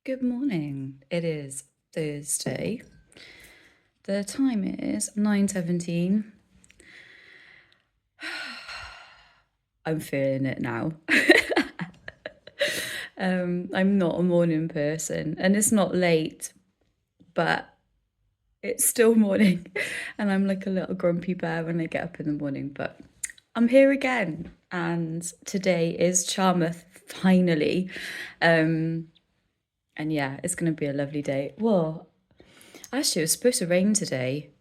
Good morning. It is Thursday. The time is 9:17. I'm feeling it now. I'm not a morning person and it's not late, but it's still morning and I'm like a little grumpy bear when I get up in the morning, but I'm here again and today is Charmouth finally. And yeah, it's going to be a lovely day. Well, actually, it was supposed to rain today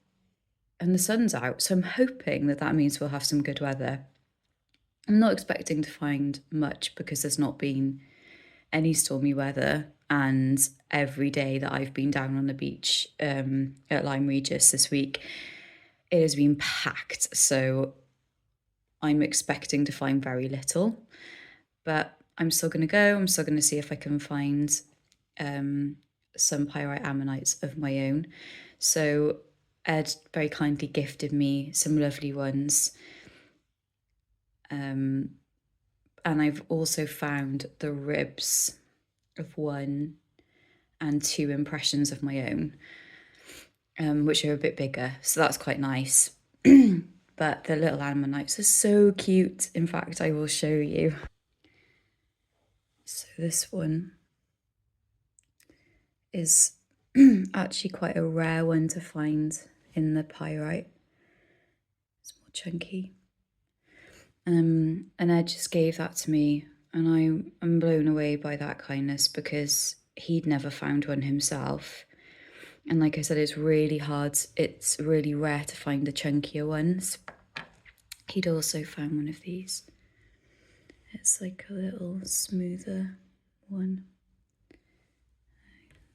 and the sun's out, so I'm hoping that means we'll have some good weather. I'm not expecting to find much because there's not been any stormy weather, and every day that I've been down on the beach at Lyme Regis this week, it has been packed, so I'm expecting to find very little, but I'm still going to go. I'm still going to see if I can find some pyrite ammonites of my own. So Ed very kindly gifted me some lovely ones. And I've also found the ribs of 1 and 2 impressions of my own, which are a bit bigger, so that's quite nice. But the little ammonites are so cute. In fact, I will show you. So this one is actually quite a rare one to find in the pyrite. It's more chunky. And Ed just gave that to me, and I'm blown away by that kindness because he'd never found one himself. And like I said, it's really hard. It's really rare to find the chunkier ones. He'd also found one of these. It's like a little smoother one.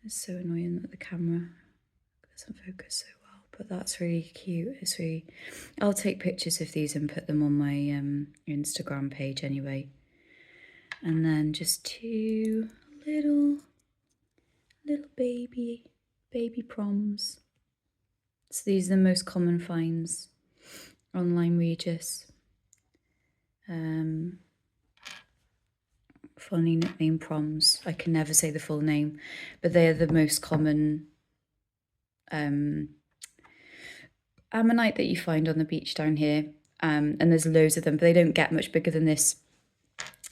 It's so annoying that the camera doesn't focus so well, but that's really cute. It's really, I'll take pictures of these and put them on my Instagram page anyway. And then just 2 little baby proms. So these are the most common finds on Lyme Regis. Funny nickname proms. I can never say the full name, but they are the most common ammonite that you find on the beach down here. And there's loads of them, but they don't get much bigger than this.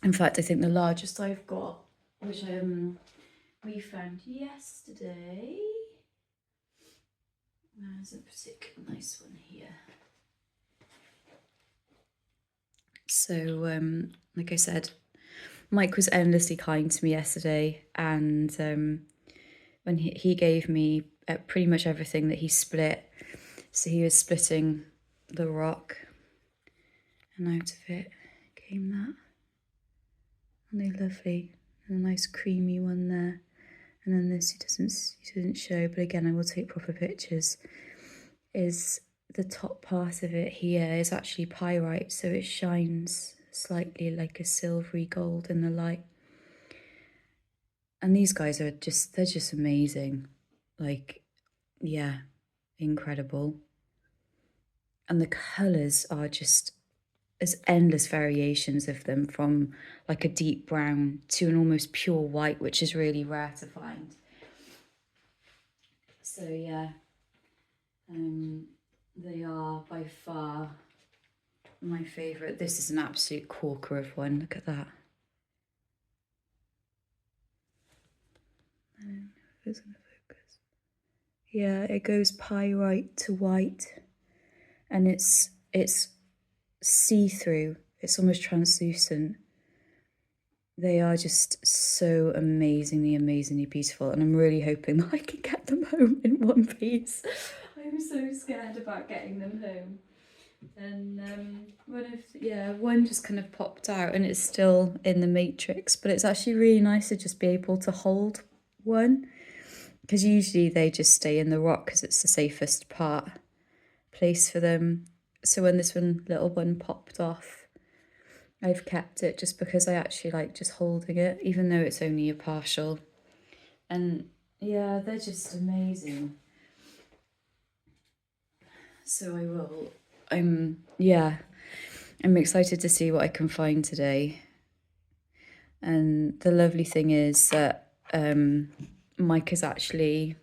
In fact, I think the largest I've got, which we found yesterday, there's a particularly nice one here. So, like I said, Mike was endlessly kind to me yesterday, and when he gave me pretty much everything that he split. So he was splitting the rock, and out of it came that. And they're lovely, and a nice creamy one there. And then this he doesn't show, but again I will take proper pictures. Is the top part of it here is actually pyrite, so it shines slightly like a silvery gold in the light. And these guys are they're just amazing. Like, yeah, incredible. And the colours are just, there's endless variations of them, from like a deep brown to an almost pure white, which is really rare to find. So yeah, they are by far my favourite. This is an absolute corker of one. Look at that. I don't know if it's going to focus. Yeah, it goes pyrite to white, and it's see-through. It's almost translucent. They are just so amazingly beautiful, and I'm really hoping that I can get them home in one piece. I'm so scared about getting them home. And one just kind of popped out, and it's still in the matrix, but it's actually really nice to just be able to hold one, because usually they just stay in the rock because it's the safest place for them. So when this little one popped off, I've kept it just because I actually like just holding it, even though it's only a partial. And yeah, they're just amazing. So I'm excited to see what I can find today. And the lovely thing is that Mike has actually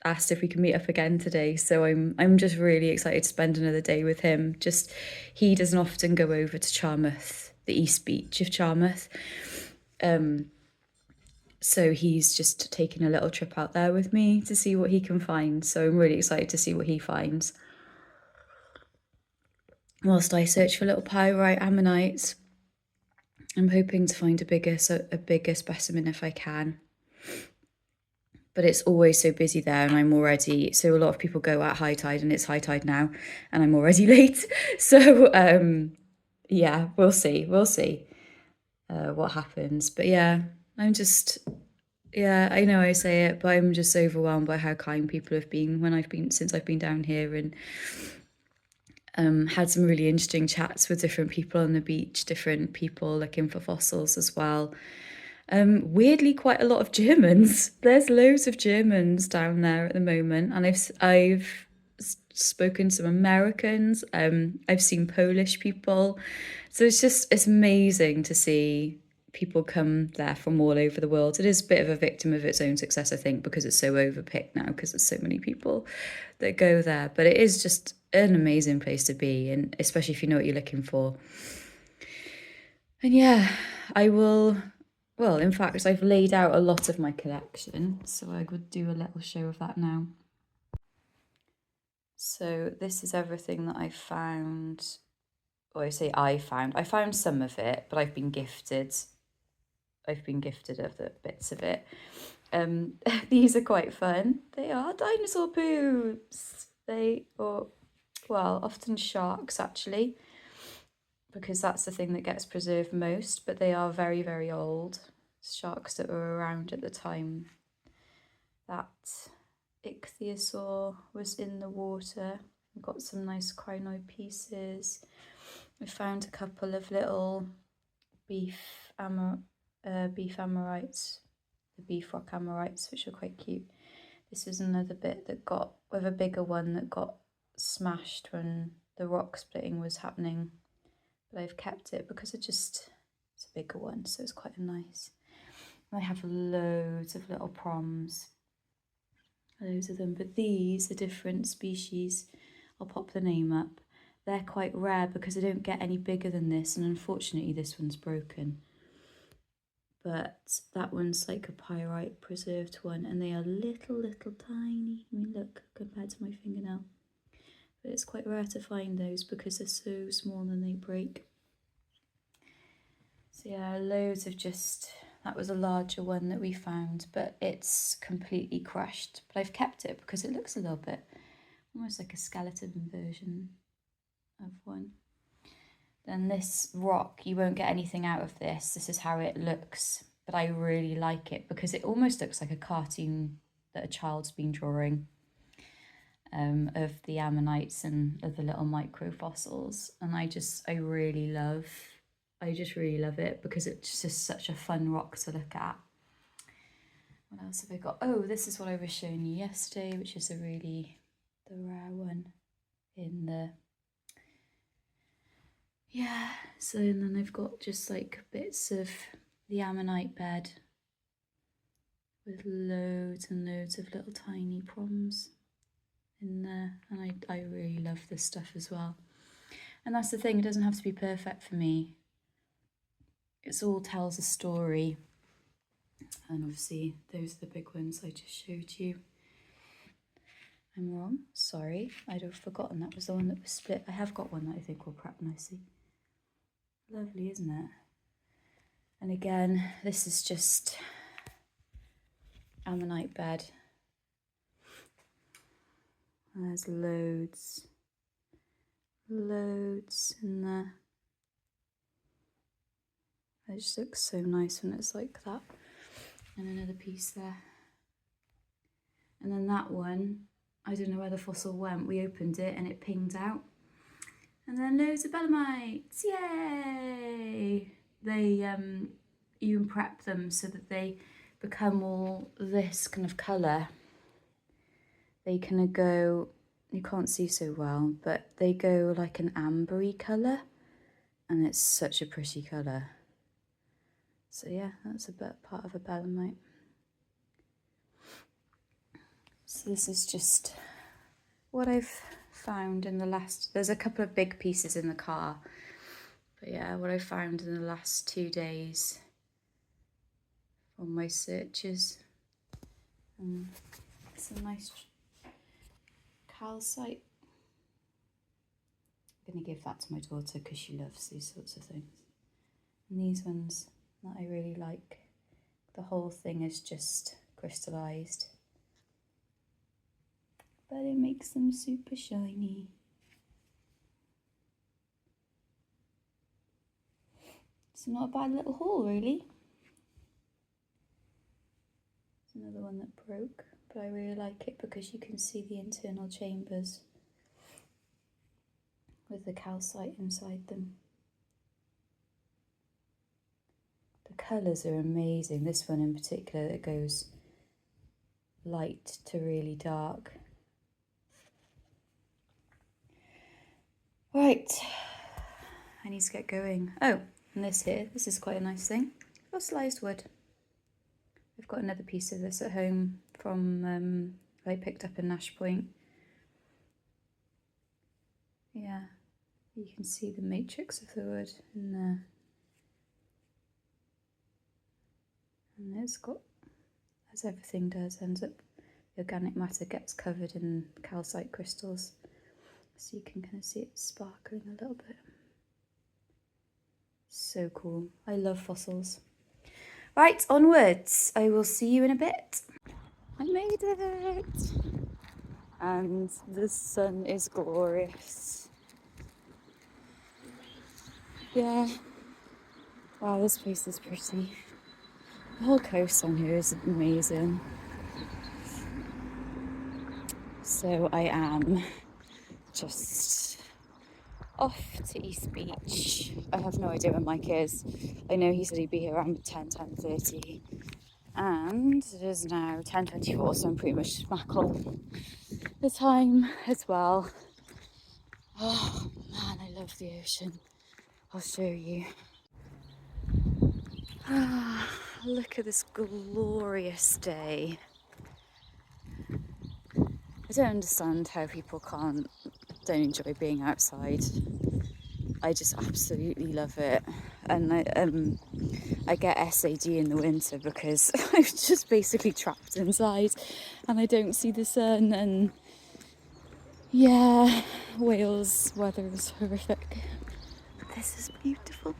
asked if we can meet up again today, so I'm just really excited to spend another day with him. Just, he doesn't often go over to Charmouth, the East Beach of Charmouth, so he's just taking a little trip out there with me to see what he can find. So I'm really excited to see what he finds. Whilst I search for little pyrite ammonites, I'm hoping to find a bigger specimen if I can. But it's always so busy there, and I'm already, so a lot of people go at high tide, and it's high tide now, and I'm already late. So yeah, we'll see what happens. But yeah, I'm just, yeah, I know I say it, but I'm just overwhelmed by how kind people have been since I've been down here, and had some really interesting chats with different people on the beach, different people looking for fossils as well. Weirdly, quite a lot of Germans. There's loads of Germans down there at the moment, and I've spoken to some Americans. I've seen Polish people, so it's amazing to see people come there from all over the world. It is a bit of a victim of its own success, I think, because it's so overpicked now, because there's so many people that go there. But it is just an amazing place to be, and especially if you know what you're looking for. And yeah, I will, well, in fact, I've laid out a lot of my collection, so I would do a little show of that now. So this is everything that I found, or I say I found some of it, but I've been gifted other bits of it. These are quite fun. They are dinosaur poops. Well, often sharks actually, because that's the thing that gets preserved most, but they are very, very old. Sharks that were around at the time that ichthyosaur was in the water. We've got some nice crinoid pieces. We found a couple of little beef amorites, the beef rock amorites, which are quite cute. This is another bit that got, with a bigger one that got smashed when the rock splitting was happening, but I've kept it because it's a bigger one, so it's quite nice. I have loads of little proms, loads of them, but these are different species. I'll pop the name up. They're quite rare because they don't get any bigger than this, and unfortunately this one's broken. But that one's like a pyrite preserved one, and they are little tiny. I mean, look, compared to my fingernail. But it's quite rare to find those because they're so small and they break. So yeah, loads of just, that was a larger one that we found, but it's completely crushed. But I've kept it because it looks a little bit almost like a skeleton version of one. Then this rock, you won't get anything out of this. This is how it looks, but I really like it because it almost looks like a cartoon that a child's been drawing, of the ammonites and of the little microfossils. And I just really love it because it's just such a fun rock to look at. What else have I got? Oh, this is what I was showing you yesterday, which is the rare one in the, yeah. So then I've got just like bits of the ammonite bed with loads and loads of little tiny proms in there, and I really love this stuff as well. And that's the thing, it doesn't have to be perfect for me. It all tells a story. And obviously those are the big ones I just showed you. I'm wrong, sorry, I'd have forgotten that was the one that was split. I have got one that I think will prep nicely. Lovely, isn't it? And again, this is just ammonite bed. And there's loads in there. It just looks so nice when it's like that. And another piece there. And then that one, I don't know where the fossil went. We opened it and it pinged out. And then loads of belemnites, yay! They, you can prep them so that they become all this kind of colour. They kind of go, you can't see so well, but they go like an ambery colour, and it's such a pretty colour. So yeah, that's a bit part of a belemnite. So this is just what I've found in the last, there's a couple of big pieces in the car, but yeah, what I found in the last 2 days from my searches. It's a nice calcite. I'm going to give that to my daughter because she loves these sorts of things. And these ones that I really like, the whole thing is just crystallized, but it makes them super shiny. It's not a bad little haul, really. It's another one that broke, but I really like it because you can see the internal chambers with the calcite inside them. The colours are amazing. This one in particular that goes light to really dark. Right, I need to get going. Oh, and this here, this is quite a nice thing. Fossilised wood. I've got another piece of this at home from I picked up in Nash Point. Yeah, you can see the matrix of the wood in there. And it's got, as everything does, ends up, the organic matter gets covered in calcite crystals. So you can kind of see it sparkling a little bit. So cool. I love fossils. Right, onwards. I will see you in a bit. I made it. And the sun is glorious. Yeah. Wow, this place is pretty. The whole coast on here is amazing. So I am just off to East Beach. I have no idea where Mike is. I know he said he'd be here around 10:30. And it is now 10:24, so I'm pretty much smack on the time as well. Oh man, I love the ocean. I'll show you. Look at this glorious day. I don't understand how people don't enjoy being outside. I just absolutely love it. And I get SAD in the winter because I'm just basically trapped inside and I don't see the sun. And yeah, Wales weather is horrific. This is beautiful.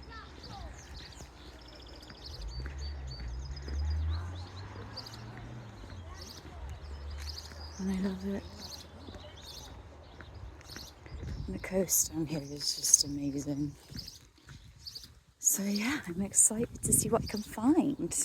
And I love it. And the coast down here is just amazing. So yeah, I'm excited to see what I can find.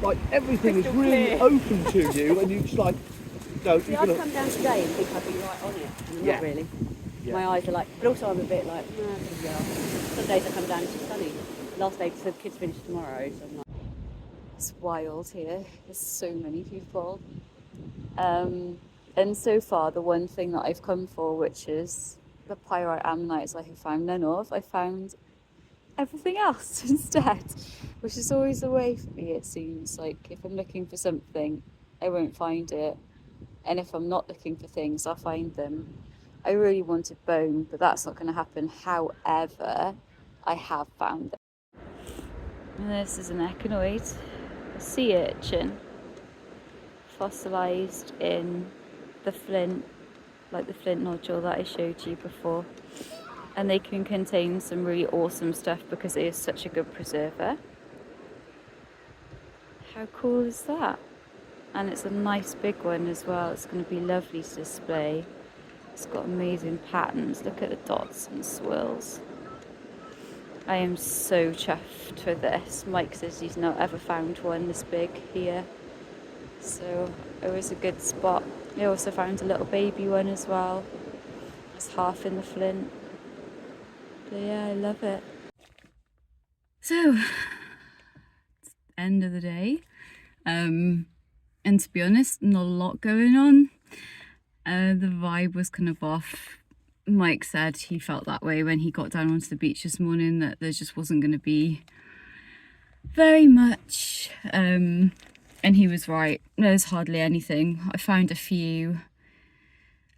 Like everything is really open to you, and you just like, no, See, you're I'd gonna. come down today and think I'd be right on it. And Yeah. Not really. Yeah. My eyes are like, but also I'm a bit like, nah, yeah. Some days I come down, it's just sunny. Last day, so the kids finish tomorrow, so I'm like. It's wild here. There's so many people. And so far, the one thing that I've come for, which is the pyrite ammonites, I have found none of. I found everything else instead, which is always the way for me, it seems. Like, if I'm looking for something, I won't find it. And if I'm not looking for things, I'll find them. I really wanted bone, but that's not going to happen. However, I have found them. And this is an echinoid, a sea urchin, fossilised in the flint, like the flint nodule that I showed you before. And they can contain some really awesome stuff because it is such a good preserver. How cool is that? And it's a nice big one as well. It's going to be lovely to display. It's got amazing patterns. Look at the dots and swirls. I am so chuffed for this. Mike says he's not ever found one this big here. So it was a good spot. I also found a little baby one as well. It's half in the flint. But yeah, I love it. So, end of the day. And to be honest, not a lot going on. The vibe was kind of off. Mike said he felt that way when he got down onto the beach this morning, that there just wasn't going to be very much. And he was right. There's hardly anything. I found a few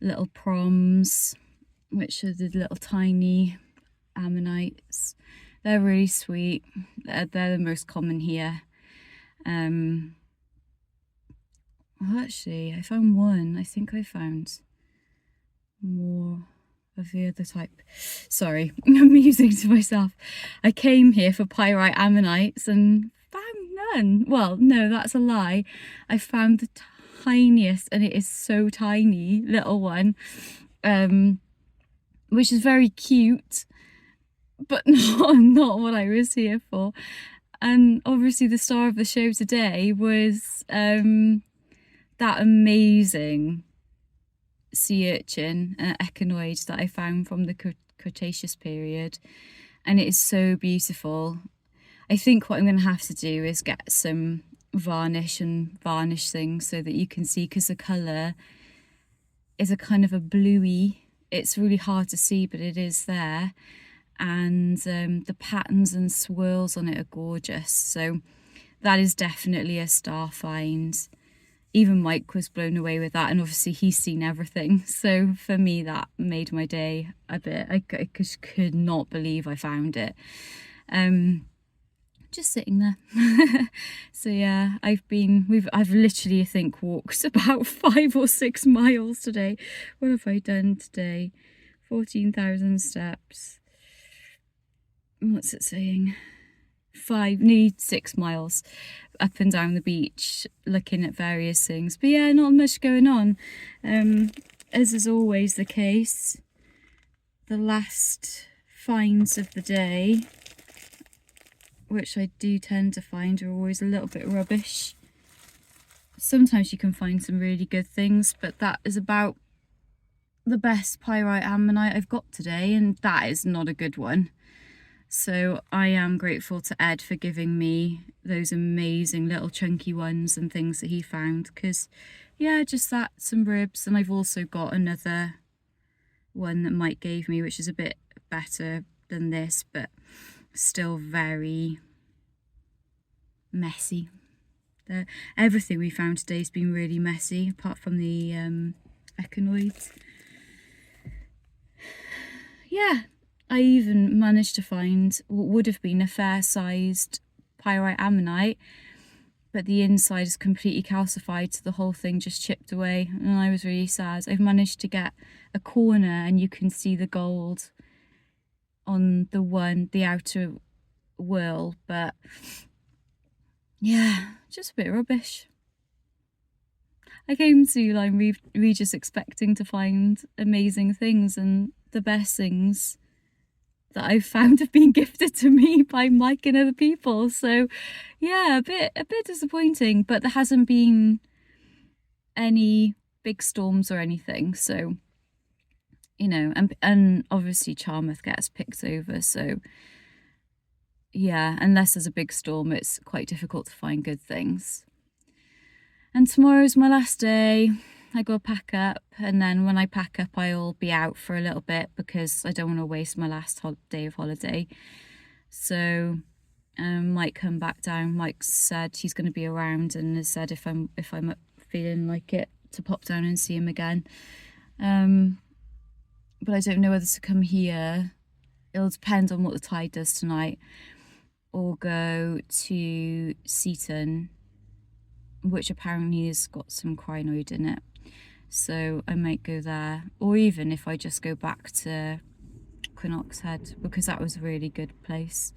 little proms, which are the little tiny ammonites. They're really sweet. They're the most common here. Well, actually, I found one. I think I found more of the other type. Sorry, I'm musing to myself. I came here for pyrite ammonites and found none. Well, no, that's a lie. I found the tiniest, and it is so tiny, little one, which is very cute, but not what I was here for. And obviously the star of the show today was that amazing sea urchin, echinoid, that I found from the Cretaceous period, and it is so beautiful. I think what I'm going to have to do is get some varnish and varnish things so that you can see, because the colour is a kind of a bluey, it's really hard to see, but it is there, and the patterns and swirls on it are gorgeous. So that is definitely a star find. Even Mike was blown away with that, and obviously he's seen everything. So for me, that made my day a bit. I just could not believe I found it. Just sitting there. So yeah, I've literally, I think, walked about 5 or 6 miles today. What have I done today? 14,000 steps. What's it saying? Nearly 6 miles up and down the beach, looking at various things. But yeah, not much going on. As is always the case, the last finds of the day, which I do tend to find, are always a little bit rubbish. Sometimes you can find some really good things, but that is about the best pyrite ammonite I've got today, and that is not a good one. So I am grateful to Ed for giving me those amazing little chunky ones and things that he found, because yeah, just that, some ribs. And I've also got another one that Mike gave me, which is a bit better than this, but still very messy. Everything we found today has been really messy, apart from the echinoids. Yeah, I even managed to find what would have been a fair-sized pyrite ammonite, but the inside is completely calcified, so the whole thing just chipped away, and I was really sad. I've managed to get a corner, and you can see the gold on the outer whorl, but yeah, just a bit rubbish. I came to Lyme Regis expecting to find amazing things, and the best things that I've found have been gifted to me by Mike and other people. So yeah, a bit disappointing, but there hasn't been any big storms or anything, so you know, and obviously Charmouth gets picked over, so yeah, unless there's a big storm, it's quite difficult to find good things. And tomorrow's my last day. I go pack up, and then when I pack up, I'll be out for a little bit because I don't want to waste my last day of holiday. So might come back down. Mike said he's going to be around, and has said if I'm feeling like it, to pop down and see him again. But I don't know whether to come here. It'll depend on what the tide does tonight, or go to Seaton, which apparently has got some crinoid in it. So I might go there, or even if I just go back to Quinnox Head, because that was a really good place.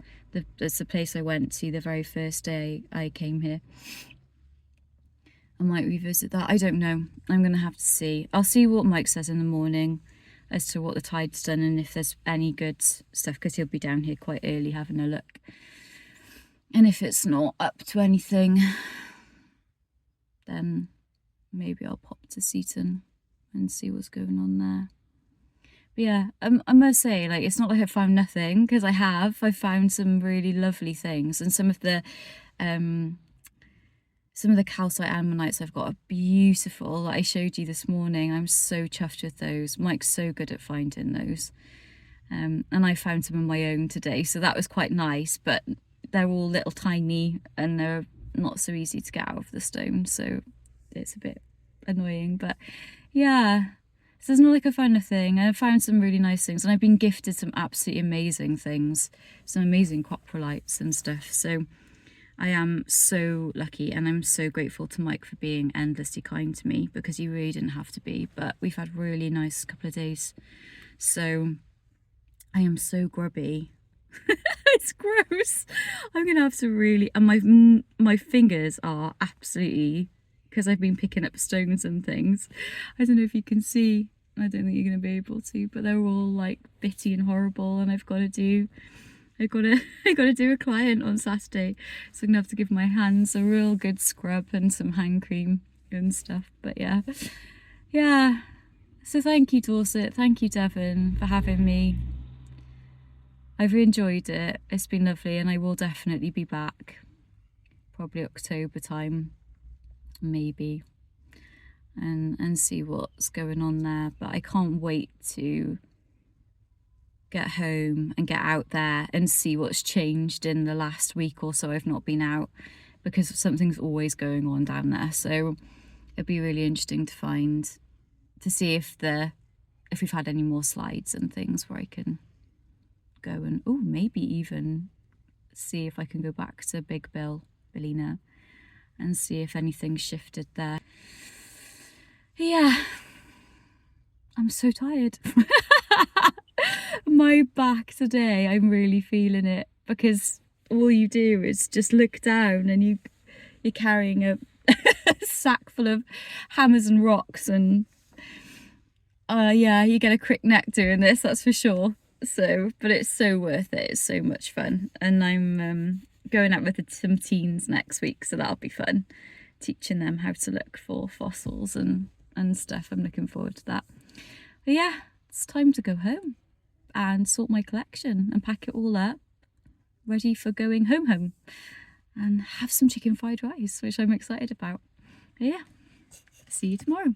It's the place I went to the very first day I came here. I might revisit that. I don't know. I'm going to have to see. I'll see what Mike says in the morning as to what the tide's done and if there's any good stuff, because he'll be down here quite early having a look. And if it's not up to anything, then maybe I'll pop to Seaton and see what's going on there. But yeah, I must say, like, it's not like I found nothing, because I've found some really lovely things, and some of the calcite ammonites I've got are beautiful. Like I showed you this morning, I'm so chuffed with those. Mike's so good at finding those. And I found some of my own today, so that was quite nice, but they're all little tiny and they're not so easy to get out of the stone, so it's a bit annoying. But yeah, so it's not like I found nothing. I found some really nice things, and I've been gifted some absolutely amazing things, some amazing coprolites and stuff, so I am so lucky, and I'm so grateful to Mike for being endlessly kind to me, because he really didn't have to be. But we've had a really nice couple of days, so I am so grubby. It's gross. I'm gonna have to really, and my fingers are absolutely, because I've been picking up stones and things. I don't know if you can see. I don't think you're gonna be able to, but they're all like bitty and horrible, and I've got to do a client on Saturday, so I'm gonna have to give my hands a real good scrub and some hand cream and stuff. But yeah. So thank you, Dorset. Thank you, Devon, for having me. I've enjoyed it. It's been lovely, and I will definitely be back. Probably October time, maybe, and see what's going on there. But I can't wait to get home and get out there and see what's changed in the last week or so I've not been out, because something's always going on down there. So it'd be really interesting to see if we've had any more slides and things where I can go and maybe even see if I can go back to Big Billina, and see if anything's shifted there. Yeah, I'm so tired. My back today, I'm really feeling it, because all you do is just look down and you're carrying a sack full of hammers and rocks, and yeah, you get a crick neck doing this, that's for sure. So, but it's so worth it. It's so much fun, and I'm going out with some teens next week, so that'll be fun, teaching them how to look for fossils and stuff. I'm looking forward to that. But yeah, it's time to go home and sort my collection and pack it all up, ready for going home, and have some chicken fried rice, which I'm excited about. But yeah, see you tomorrow.